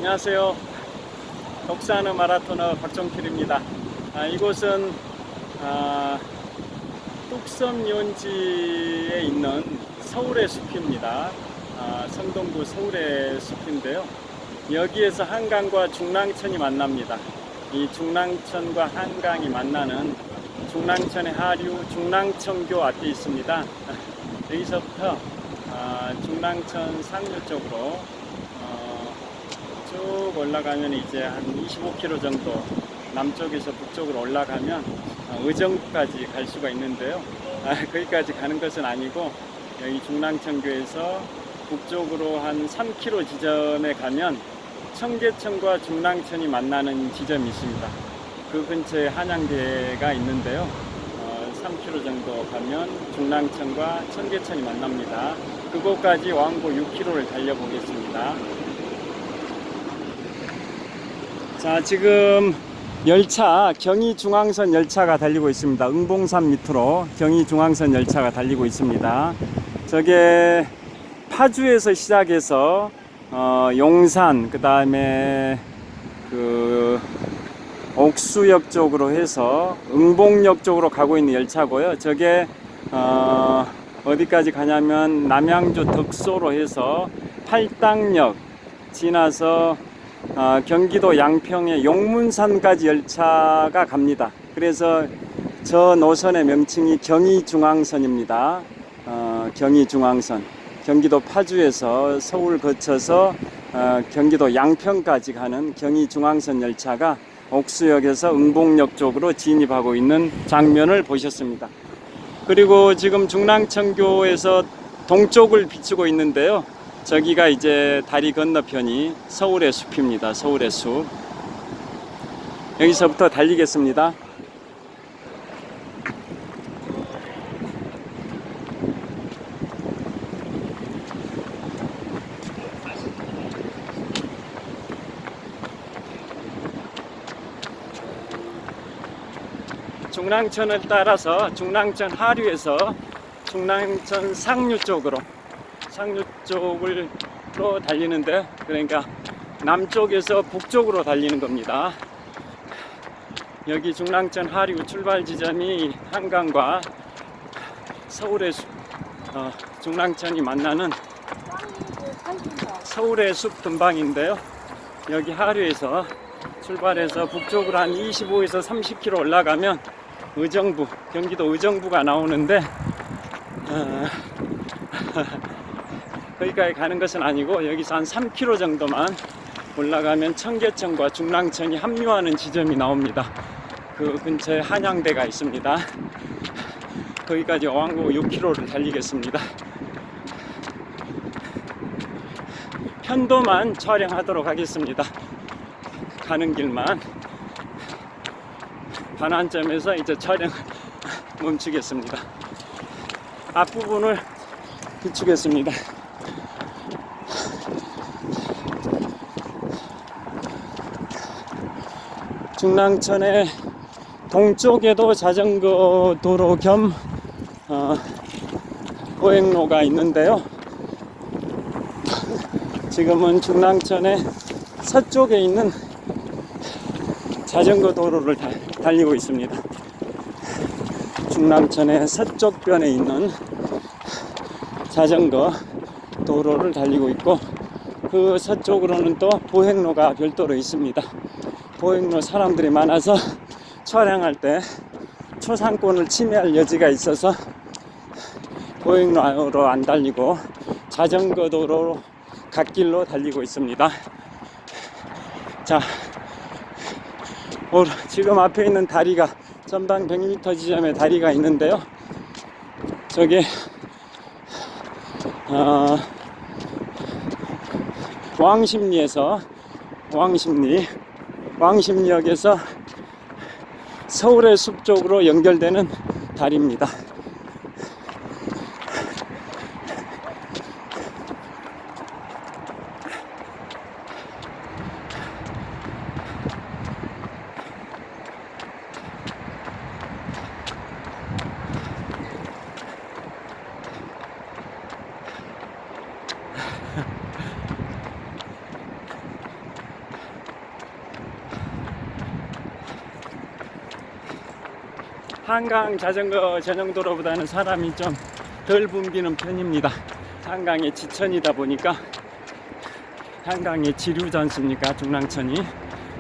안녕하세요. 독사하는 마라토너 박종필입니다. 이곳은 뚝섬 연지에 있는 서울의 숲입니다. 성동구 서울의 숲인데요. 여기에서 한강과 중랑천이 만납니다. 이 중랑천과 한강이 만나는 중랑천의 하류 중랑천교 앞에 있습니다. 여기서부터 중랑천 상류 쪽으로 쭉 올라가면 이제 한 25km 정도 남쪽에서 북쪽으로 올라가면 의정부까지 갈 수가 있는데요. 거기까지 가는 것은 아니고 여기 중랑천교에서 북쪽으로 한 3km 지점에 가면 청계천과 중랑천이 만나는 지점이 있습니다. 그 근처에 한양대가 있는데요. 3km 정도 가면 중랑천과 청계천이 만납니다. 그곳까지 왕복 6km를 달려보겠습니다. 자, 지금 열차, 경의중앙선 열차가 달리고 있습니다. 응봉산 밑으로 경의중앙선 열차가 달리고 있습니다. 저게 파주에서 시작해서 용산, 그 다음에 옥수역 쪽으로 해서 응봉역 쪽으로 가고 있는 열차고요. 저게 어디까지 가냐면 남양주 덕소로 해서 팔당역 지나서 경기도 양평의 용문산까지 열차가 갑니다. 그래서 저 노선의 명칭이 경의중앙선입니다. 경의중앙선. 경기도 파주에서 서울 거쳐서 경기도 양평까지 가는 경의중앙선 열차가 옥수역에서 응봉역 쪽으로 진입하고 있는 장면을 보셨습니다. 그리고 지금 중랑천교에서 동쪽을 비추고 있는데요. 저기가 이제 다리 건너편이 서울의 숲입니다. 서울의 숲. 여기서부터 달리겠습니다. 중랑천을 따라서 중랑천 하류에서 중랑천 상류 쪽으로 달리는데, 그러니까 남쪽에서 북쪽으로 달리는 겁니다. 여기 중랑천 하류 출발 지점이 한강과 서울의 숲, 중랑천이 만나는 서울의 숲 근방인데요. 여기 하류에서 출발해서 북쪽으로 한 25에서 30km 올라가면 의정부, 경기도 의정부가 나오는데 거기까지 가는 것은 아니고 여기서 한 3km 정도만 올라가면 청계천과 중랑천이 합류하는 지점이 나옵니다. 그 근처에 한양대가 있습니다. 거기까지 왕복 6km를 달리겠습니다. 편도만 촬영하도록 하겠습니다. 가는 길만. 반환점에서 이제 촬영 멈추겠습니다. 앞부분을 비추겠습니다. 중랑천의 동쪽에도 자전거 도로 겸 보행로가 있는데요. 지금은 중랑천의 서쪽에 있는 자전거 도로를 달리고 있습니다. 중랑천의 서쪽변에 있는 자전거 도로를 달리고 있고, 그 서쪽으로는 또 보행로가 별도로 있습니다. 보행로 사람들이 많아서 촬영할 때 초상권을 침해할 여지가 있어서 보행로로 안 달리고 자전거 도로로 갓길로 달리고 있습니다. 자, 지금 앞에 있는 다리가 전방 100m 지점에 다리가 있는데요. 저게 왕십리역에서 서울의 숲 쪽으로 연결되는 다리입니다. 한강 자전거 전용 도로보다는 사람이 좀 덜 붐비는 편입니다. 한강의 지천이다 보니까 한강의 지류지 않습니까? 중랑천이.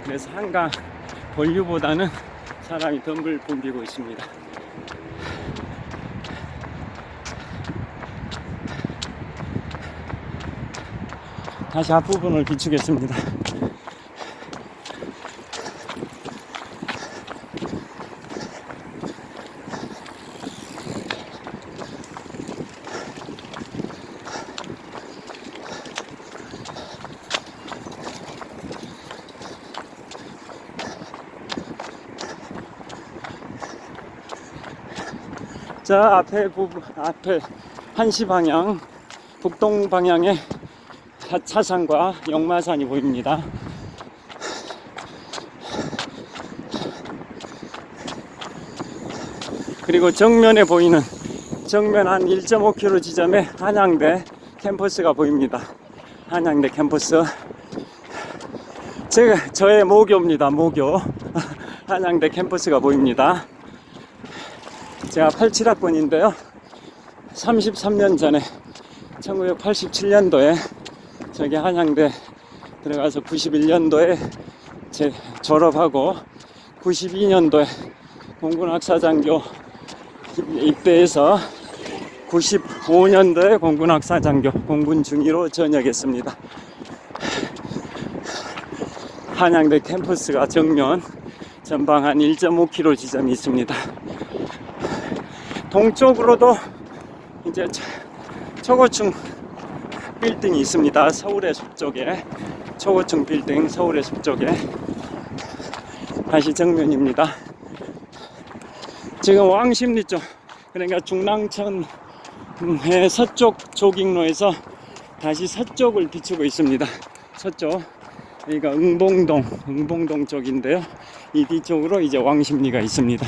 그래서 한강 본류보다는 사람이 덜 붐비고 있습니다. 다시 앞부분을 비추겠습니다. 자, 앞에 한시 방향, 북동 방향에 차산과 영마산이 보입니다. 그리고 정면에 보이는 정면 한 1.5km 지점에 한양대 캠퍼스가 보입니다. 한양대 캠퍼스. 저의 모교입니다. 모교. 한양대 캠퍼스가 보입니다. 제가 87학번인데요. 33년 전에 1987년도에 저기 한양대 들어가서 91년도에 제 졸업하고 92년도에 공군학사장교 입대해서 95년도에 공군학사장교 공군 중위로 전역했습니다. 한양대 캠퍼스가 정면 전방 한 1.5km 지점이 있습니다. 동쪽으로도 이제 초고층 빌딩이 있습니다. 서울의 북쪽에 초고층 빌딩 서울의 북쪽에. 다시 정면입니다. 지금 왕십리 쪽, 그러니까 중랑천의 서쪽 조깅로에서 다시 서쪽을 비추고 있습니다. 서쪽, 여기가 응봉동 쪽인데요. 이 뒤쪽으로 이제 왕십리가 있습니다.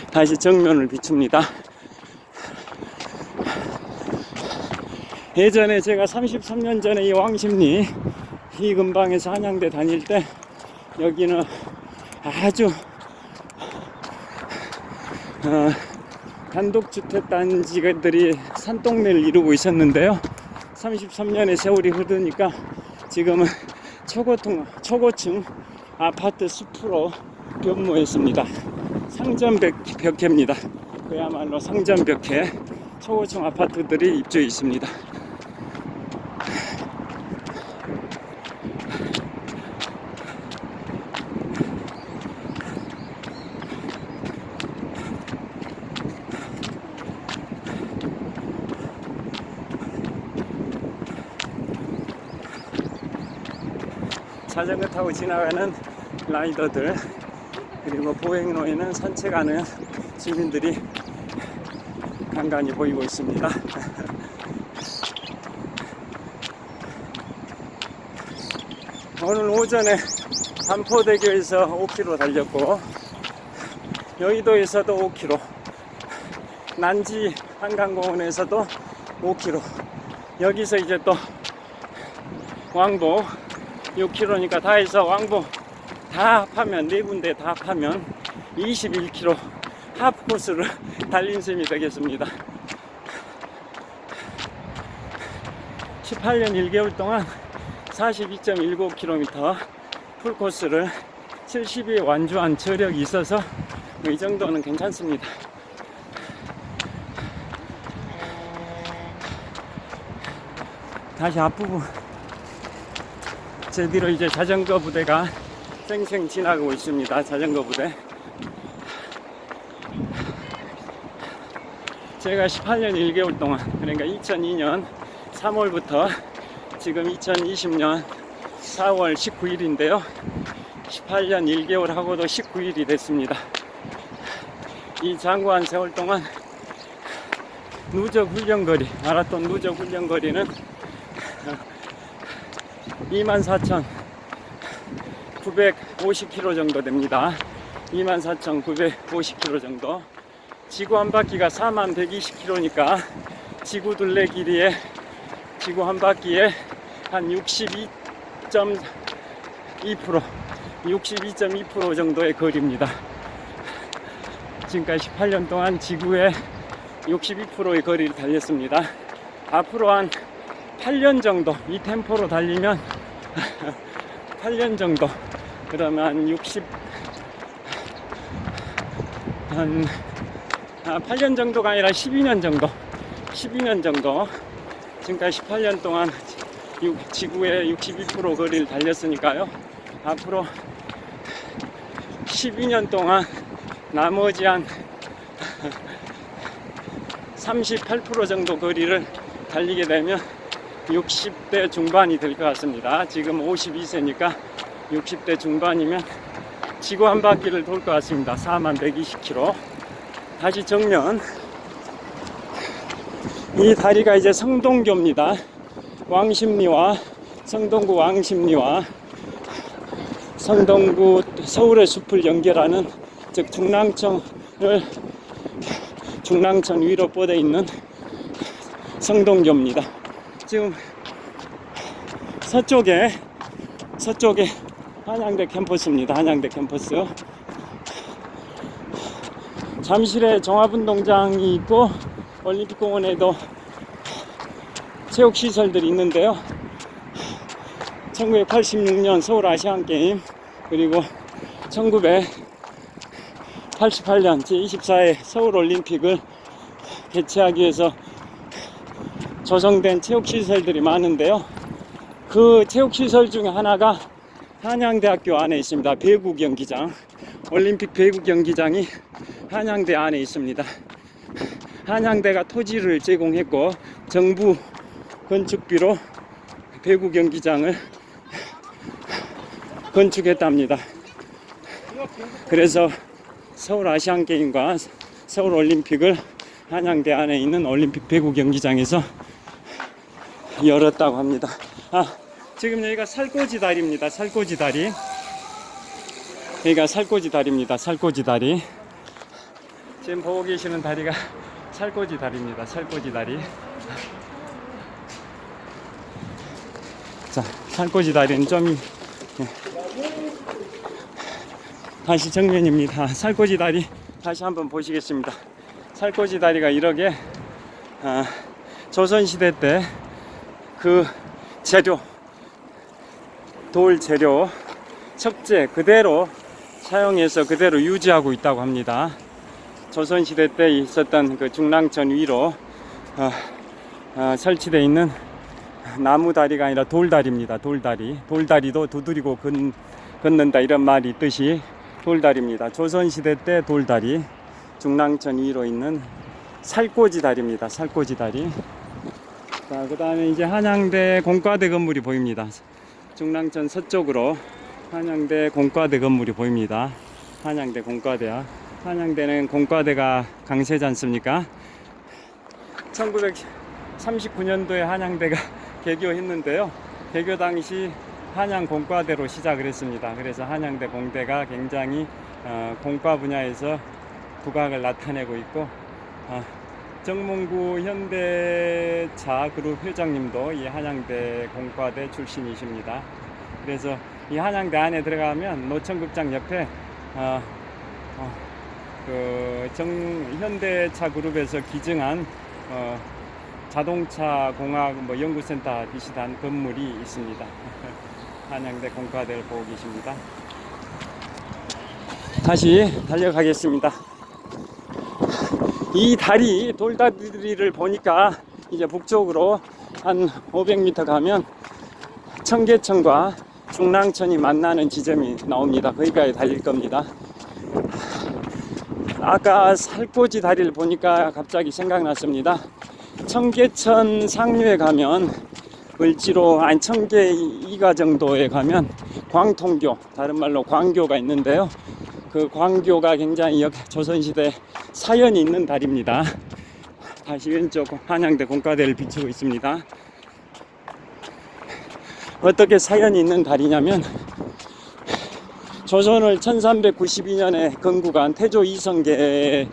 다시 정면을 비춥니다. 예전에 제가 33년 전에 이 왕십리 이 근방에서 한양대 다닐 때 여기는 아주 단독주택단지들이 산동네를 이루고 있었는데요. 33년의 세월이 흐르니까 지금은 초고층 아파트 숲으로 변모했습니다. 상점벽해입니다. 그야말로 상점벽해 초고층 아파트들이 입주해 있습니다. 자전거 타고 지나가는 라이더들, 그리고 보행로에는 산책하는 시민들이 간간히 보이고 있습니다. 오늘 오전에 반포대교에서 5km 달렸고 여의도에서도 5km, 난지 한강공원에서도 5km, 여기서 이제 또 왕복 6km니까 다 해서 왕복 다 합하면, 네 군데 다 합하면 21km 하프 코스를 달린 셈이 되겠습니다. 18년 1개월 동안 42.19km 풀 코스를 70일 완주한 저력이 있어서 이 정도는 괜찮습니다. 다시 앞부분, 제 뒤로 이제 자전거 부대가 쌩쌩 지나가고 있습니다. 자전거 부대. 제가 18년 1개월 동안, 그러니까 2002년 3월부터 지금 2020년 4월 19일인데요 18년 1개월 하고도 19일이 됐습니다. 이 장구한 세월 동안 누적 훈련거리, 마라톤 누적 훈련거리는 24,950km 정도 됩니다. 24,950km 정도. 지구 한 바퀴가 41,120km니까 지구 둘레 길이에, 지구 한 바퀴에 한 62.2% 정도의 거리입니다. 지금까지 18년 동안 지구의 62%의 거리를 달렸습니다. 앞으로 한 8년 정도 이 템포로 달리면 8년 정도, 그러면 8년 정도가 아니라 12년 정도 지금까지 18년 동안 지구의 62% 거리를 달렸으니까요. 앞으로 12년 동안 나머지 한 38% 정도 거리를 달리게 되면 60대 중반이 될 것 같습니다. 지금 52세니까 60대 중반이면 지구 한 바퀴를 돌 것 같습니다. 4120km. 다시 정면. 이 다리가 이제 성동교입니다. 왕십리와 성동구 왕십리와 성동구 서울의 숲을 연결하는, 즉 중랑천 위로 뻗어 있는 성동교입니다. 지금 서쪽에 한양대 캠퍼스입니다. 한양대 캠퍼스. 잠실에 종합운동장이 있고 올림픽공원에도 체육시설들이 있는데요. 1986년 서울아시안게임, 그리고 1988년 제24회 서울올림픽을 개최하기 위해서 조성된 체육시설들이 많은데요. 그 체육시설 중에 하나가 한양대학교 안에 있습니다. 배구 경기장, 올림픽 배구 경기장이 한양대 안에 있습니다. 한양대가 토지를 제공했고 정부 건축비로 배구 경기장을 건축했답니다. 그래서 서울 아시안게임과 서울 올림픽을 한양대 안에 있는 올림픽 배구 경기장에서 열었다고 합니다. 지금 여기가 살코지 다리입니다. 살코지 다리. 여기가 살코지 다리입니다. 살코지 다리. 지금 보고 계시는 다리가 살코지 다리입니다. 살코지 다리. 자, 살코지 다리는 좀 다시 정면입니다. 살코지 다리 다시 한번 보시겠습니다. 살코지 다리가 이렇게 조선시대 때 그 재료, 돌 재료, 척재 그대로 사용해서 그대로 유지하고 있다고 합니다. 조선시대 때 있었던 그 중랑천 위로 설치되어 있는 나무 다리가 아니라 돌다리입니다. 돌다리. 돌다리도 두드리고 걷는다 이런 말이 있듯이 돌다리입니다. 조선시대 때 돌다리, 중랑천 위로 있는 살코지 다리입니다. 살코지 다리. 자, 그 다음에 이제 한양대 공과대 건물이 보입니다. 중랑천 서쪽으로 한양대 공과대 건물이 보입니다. 한양대 공과대야. 한양대는 공과대가 강세지 않습니까? 1939년도에 한양대가 개교했는데요. 개교 당시 한양 공과대로 시작을 했습니다. 그래서 한양대 공대가 굉장히 공과 분야에서 부각을 나타내고 있고, 정몽구 현대차 그룹 회장님도 이 한양대 공과대 출신이십니다. 그래서 이 한양대 안에 들어가면 노천극장 옆에 그 현대차 그룹에서 기증한 자동차 공학 연구센터 비슷한 건물이 있습니다. 한양대 공과대를 보고 계십니다. 다시 달려가겠습니다. 이 다리, 돌다리를 보니까 이제 북쪽으로 한 500m 가면 청계천과 중랑천이 만나는 지점이 나옵니다. 거기까지 달릴 겁니다. 아까 살코지 다리를 보니까 갑자기 생각났습니다. 청계천 상류에 가면 을지로 청계 2가 정도에 가면 광통교, 다른 말로 광교가 있는데요. 그 광교가 굉장히 조선시대 사연이 있는 다리입니다. 다시 왼쪽 한양대 공과대를 비추고 있습니다. 어떻게 사연이 있는 다리냐면, 조선을 1392년에 건국한 태조 이성계에게는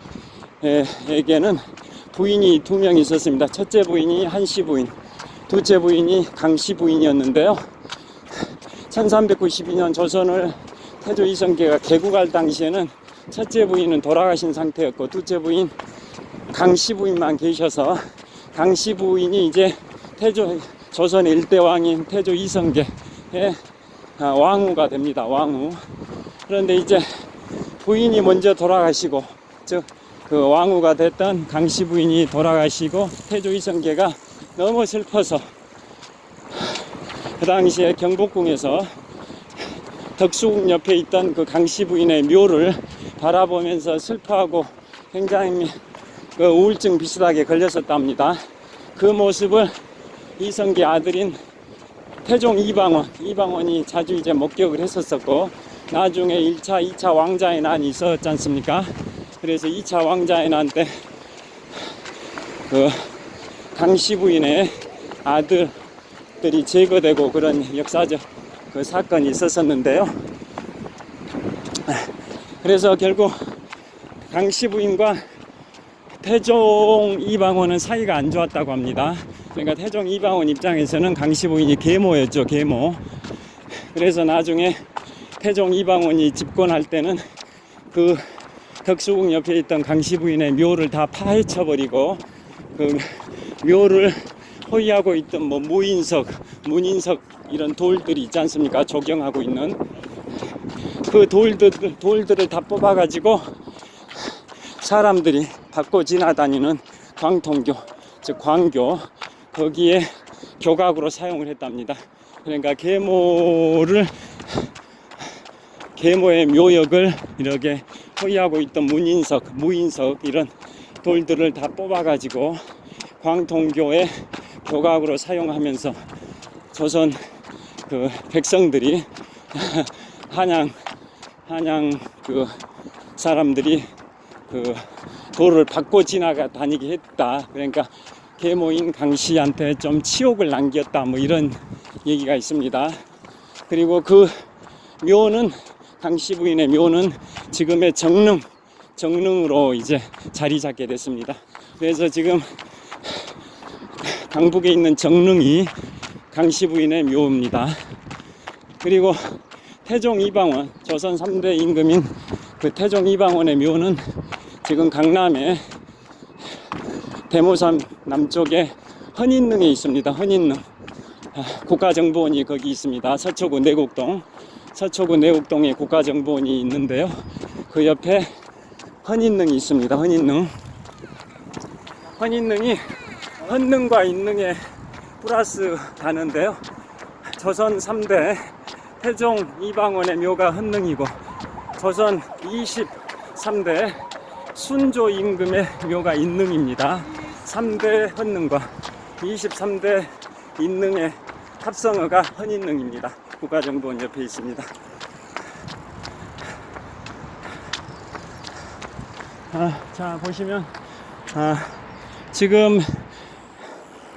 부인이 2명 있었습니다. 첫째 부인이 한씨 부인, 둘째 부인이 강씨 부인이었는데요. 1392년 조선을 태조 이성계가 개국할 당시에는 첫째 부인은 돌아가신 상태였고 둘째 부인 강씨 부인만 계셔서 강씨 부인이 이제 태조 조선의 일대 왕인 태조 이성계의 왕후가 됩니다. 왕후. 그런데 이제 부인이 먼저 돌아가시고 즉 그 왕후가 됐던 강씨 부인이 돌아가시고 태조 이성계가 너무 슬퍼서 그 당시에 경복궁에서 덕수궁 옆에 있던 그 강씨 부인의 묘를 바라보면서 슬퍼하고 굉장히 그 우울증 비슷하게 걸렸었답니다. 그 모습을 이성계 아들인 태종 이방원이 자주 이제 목격을 했었었고, 나중에 1차, 2차 왕자의 난이 있었지 않습니까? 그래서 2차 왕자의 난 때 그 강씨 부인의 아들들이 제거되고 그런 역사적 그 사건이 있었었는데요. 그래서 결국 강씨 부인과 태종 이방원은 사이가 안 좋았다고 합니다. 그러니까 태종 이방원 입장에서는 강씨 부인이 계모였죠, 계모. 그래서 나중에 태종 이방원이 집권할 때는 그 덕수궁 옆에 있던 강씨 부인의 묘를 다 파헤쳐버리고 그 묘를 호위하고 있던 뭐 무인석, 문인석 이런 돌들이 있지 않습니까? 조경하고 있는 그 돌들을 다 뽑아가지고 사람들이 받고 지나다니는 광통교, 즉 광교, 거기에 교각으로 사용을 했답니다. 그러니까 계모의 묘역을 이렇게 호위하고 있던 문인석, 무인석 이런 돌들을 다 뽑아가지고 광통교의 교각으로 사용하면서 조선 그 백성들이 한양 그 사람들이 그 도를 받고 지나가 다니게 했다. 그러니까 계모인 강씨한테 좀 치욕을 남겼다. 뭐 이런 얘기가 있습니다. 그리고 그 묘는 강씨 부인의 묘는 지금의 정릉으로 이제 자리 잡게 됐습니다. 그래서 지금 강북에 있는 정릉이 강씨 부인의 묘입니다. 그리고 태종 이방원, 조선 3대 임금인 그 태종 이방원의 묘는 지금 강남에 대모산 남쪽에 헌인릉에 있습니다. 헌인릉. 국가정보원이 거기 있습니다. 서초구 내곡동에 국가정보원이 있는데요. 그 옆에 헌인릉이 있습니다. 헌인릉이 헌릉과 인릉에 플러스 가는데요. 조선 3대 태종 이방원의 묘가 헌릉이고 조선 23대 순조 임금의 묘가 인릉입니다. 3대 헌릉과 23대 인릉의 합성어가 헌인릉입니다. 국가정보원 옆에 있습니다. 자, 보시면 지금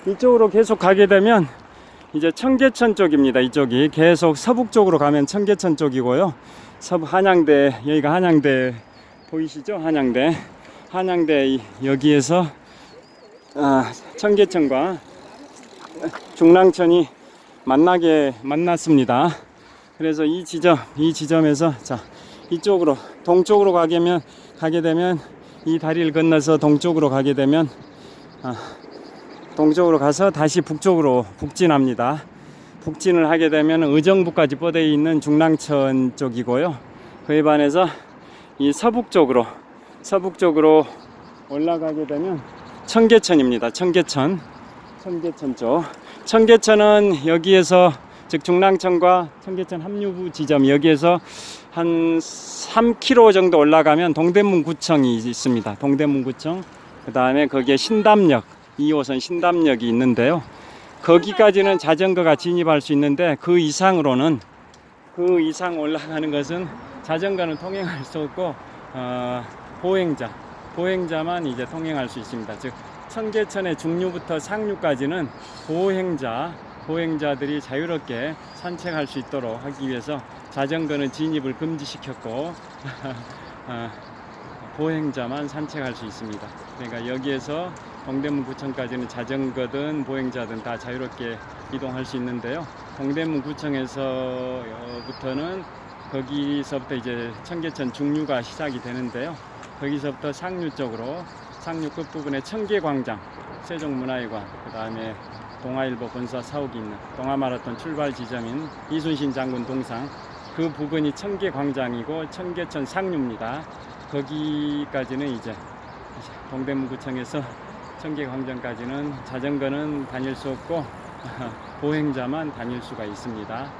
이쪽으로 계속 가게 되면 이제 청계천 쪽입니다. 이쪽이 계속 서북 쪽으로 가면 청계천 쪽이고요. 한양대, 여기가 한양대 보이시죠? 한양대 여기에서 청계천과 중랑천이 만났습니다. 그래서 이 지점에서 자, 이쪽으로 동쪽으로 가게 되면 이 다리를 건너서 동쪽으로 가게 되면 동쪽으로 가서 다시 북쪽으로 북진합니다. 북진을 하게 되면 의정부까지 뻗어 있는 중랑천 쪽이고요. 그에 반해서 이 서북쪽으로 올라가게 되면 청계천입니다. 청계천 쪽. 청계천은 여기에서 즉 중랑천과 청계천 합류부 지점 여기에서 한 3km 정도 올라가면 동대문구청이 있습니다. 동대문구청. 그 다음에 거기에 2호선 신담역이 있는데요. 거기까지는 자전거가 진입할 수 있는데 그 이상 올라가는 것은 자전거는 통행할 수 없고 보행자만 이제 통행할 수 있습니다. 즉 청계천의 중류부터 상류까지는 보행자들이 자유롭게 산책할 수 있도록 하기 위해서 자전거는 진입을 금지시켰고 보행자만 산책할 수 있습니다. 그러니까 여기에서 동대문구청까지는 자전거든 보행자든 다 자유롭게 이동할 수 있는데요. 동대문구청에서부터는 거기서부터 이제 청계천 중류가 시작이 되는데요. 거기서부터 상류 쪽으로 상류 끝부분에 청계광장, 세종문화회관, 그 다음에 동아일보 본사 사옥이 있는 동아마라톤 출발 지점인 이순신 장군 동상, 그 부근이 청계광장이고 청계천 상류입니다. 거기까지는 이제 동대문구청에서 청계광장까지는 자전거는 다닐 수 없고 보행자만 다닐 수가 있습니다.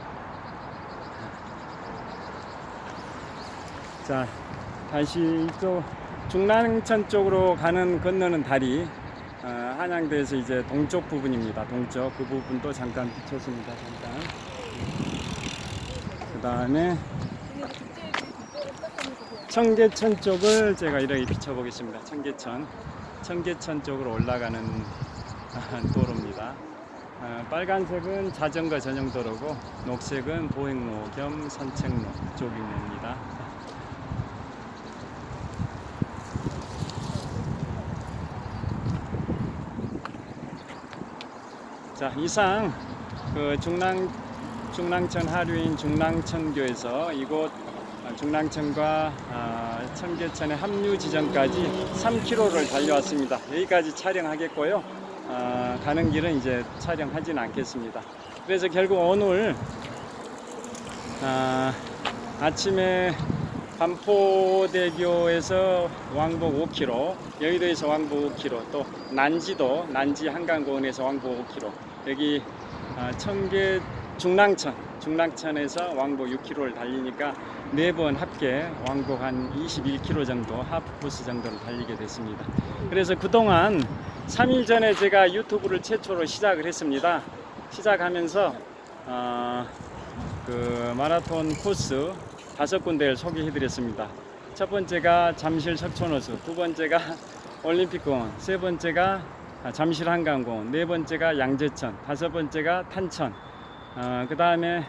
자, 다시 이쪽 중랑천 쪽으로 건너는 다리, 한양대에서 이제 동쪽 부분입니다. 동쪽 그 부분도 잠깐 비쳤습니다. 잠깐. 그 다음에 청계천 쪽을 제가 이렇게 비춰보겠습니다. 청계천 쪽으로 올라가는 도로입니다. 빨간색은 자전거 전용 도로고 녹색은 보행로 겸 산책로 조깅로입니다. 자, 이상 그 중랑천 하류인 중랑천교에서 이곳 중랑천과 청계천의 합류 지점까지 3km를 달려왔습니다. 여기까지 촬영하겠고요. 가는 길은 이제 촬영하지는 않겠습니다. 그래서 결국 오늘 아침에 반포대교에서 왕복 5km, 여의도에서 왕복 5km, 또 난지 한강공원에서 왕복 5km, 여기 중랑천에서 왕복 6km를 달리니까 4번 합계 왕복 한 21km 정도, 하프 코스 정도를 달리게 됐습니다. 그래서 그동안 3일 전에 제가 유튜브를 최초로 시작을 했습니다. 시작하면서 그 마라톤 코스 5군데를 소개해 드렸습니다. 첫 번째가 잠실 석촌호수, 두 번째가 올림픽공원, 세 번째가 잠실 한강공원, 네 번째가 양재천, 다섯 번째가 탄천. 그 다음에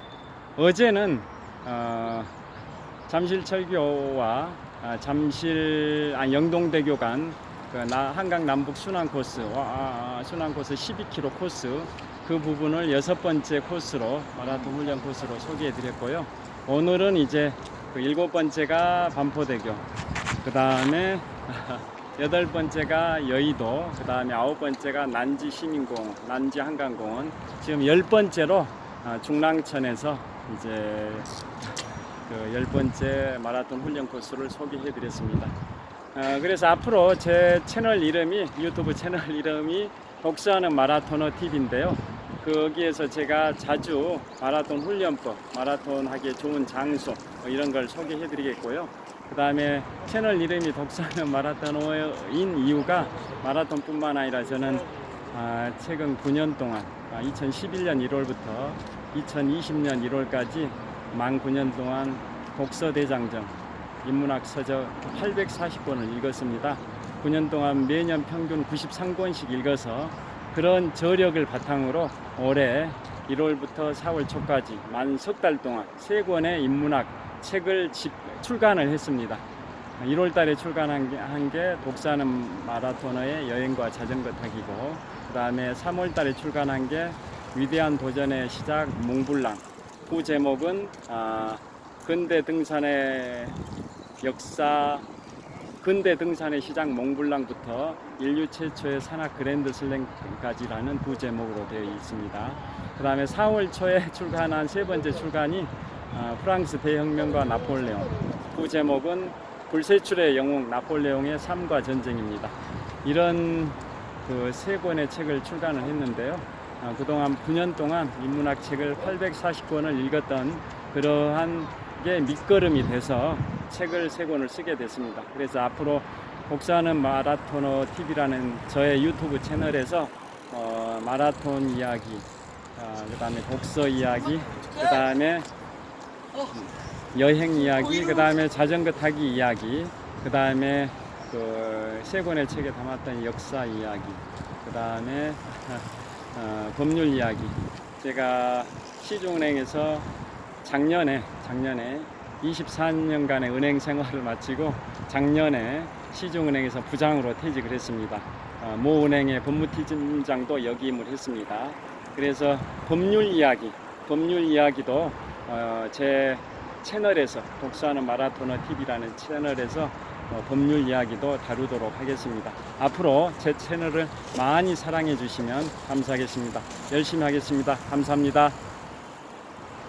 어제는 잠실철교와 영동대교 간 한강 남북 순환 코스 12km 코스, 그 부분을 6번째 코스로, 마라톤 훈련 코스로 소개해 드렸고요. 오늘은 이제 그 7번째가 반포대교, 그 다음에 8번째가 여의도, 그 다음에 9번째가 난지 시민공원, 난지 한강공원, 지금 10번째로 중랑천에서 이제 그 10번째 마라톤 훈련 코스를 소개해 드렸습니다. 그래서 앞으로 제 채널 이름이, 유튜브 채널 이름이 독서하는 마라토너 TV인데요. 거기에서 제가 자주 마라톤 훈련법, 마라톤 하기에 좋은 장소 이런 걸 소개해 드리겠고요. 그 다음에 채널 이름이 독서하는 마라토너인 이유가 마라톤뿐만 아니라 저는 최근 9년 동안 2011년 1월부터 2020년 1월까지 만 9년 동안 독서대장정 인문학 서적 840권을 읽었습니다. 9년 동안 매년 평균 93권씩 읽어서 그런 저력을 바탕으로 올해 1월부터 4월 초까지 만 석 달 동안 3권의 인문학 책을 출간을 했습니다. 1월 달에 출간한 게 독서하는 마라토너의 여행과 자전거 타기고, 그 다음에 3월 달에 출간한 게 위대한 도전의 시작 몽블랑. 그 제목은 근대 등산의 역사, 근대 등산의 시작 몽블랑부터 인류 최초의 산악 그랜드 슬램까지라는 두 제목으로 되어 있습니다. 그 다음에 4월 초에 출간한 세 번째 출간이 프랑스 대혁명과 나폴레옹. 그 제목은 불세출의 영웅 나폴레옹의 삶과 전쟁입니다. 이런 그 세 권의 책을 출간을 했는데요. 그동안 9년 동안 인문학 책을 840권을 읽었던 그러한 게 밑거름이 돼서 책을 3권을 쓰게 됐습니다. 그래서 앞으로 독서하는 마라토너 TV라는 저의 유튜브 채널에서 마라톤 이야기, 그 다음에 독서 이야기, 그 다음에 여행 이야기, 그 다음에 자전거 타기 이야기, 그 다음에 그 3권의 책에 담았던 역사 이야기, 그 다음에 법률 이야기. 제가 시중은행에서 작년에 24년간의 은행 생활을 마치고 작년에 시중은행에서 부장으로 퇴직을 했습니다. 모 은행의 법무팀장도 역임을 했습니다. 그래서 법률 이야기도 제 채널에서 복수하는 마라토너 TV라는 채널에서 법률 이야기도 다루도록 하겠습니다. 앞으로 제 채널을 많이 사랑해 주시면 감사하겠습니다. 열심히 하겠습니다. 감사합니다.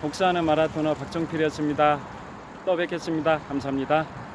복수하는 마라토너 박정필이었습니다. 또 뵙겠습니다. 감사합니다.